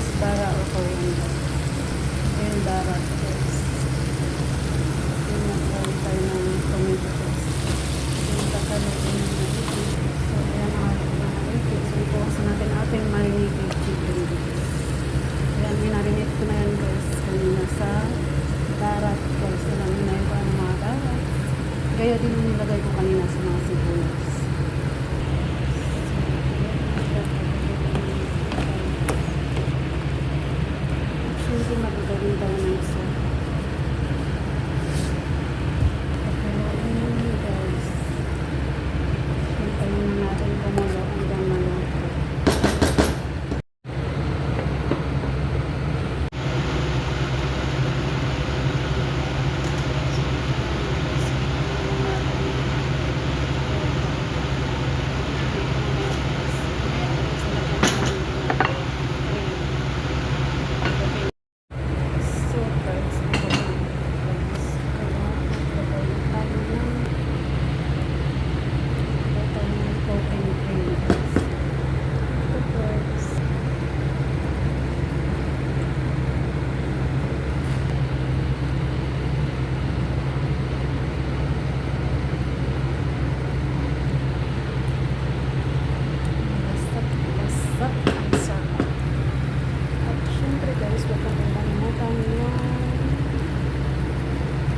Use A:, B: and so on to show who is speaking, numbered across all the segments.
A: Miss Bara o Kawanda. Ayun, Bara. Guys. Ayun, nagkaroon tayo ng tomato sauce. Ayun, kakalagin ng natin. So, ayan ang ating mga natin. So, ipuwasan natin ating marinated chicken. Ayan, minarinate ko na yan guys. Kanina sa darat. Guys, alam nyo na yung paano mga darat. Gaya din yung nilagay ko kanina sa mga sibuyas. Actually, magagawin tayo ng isa. Okay, guys. Hintayin na natin kumulo hanggang maluto.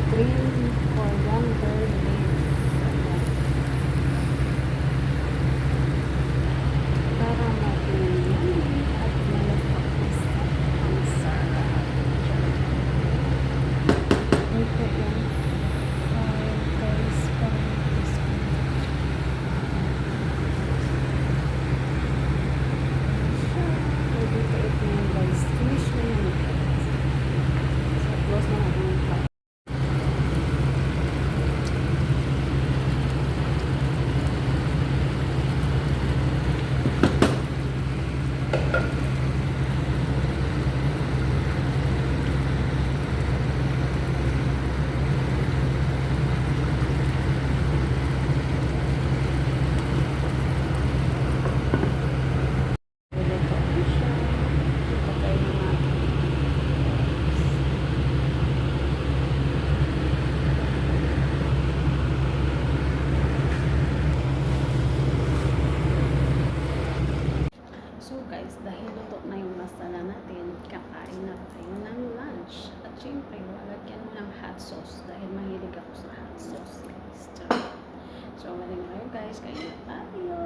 A: Green coriander leaf. Para mag-yummy at malapakis ang sarap. Ito yung guys, parang crispy. Pwede ka ito yung guys. Finish na yan. So, close na natin yung pot. So guys, dahil luto na yung masala natin, kakain na tayo ng lunch. At syempre, lalagyan mo ng hot sauce dahil mahilig ako sa hot sauce guys. So, maling kayo guys, kain na tayo.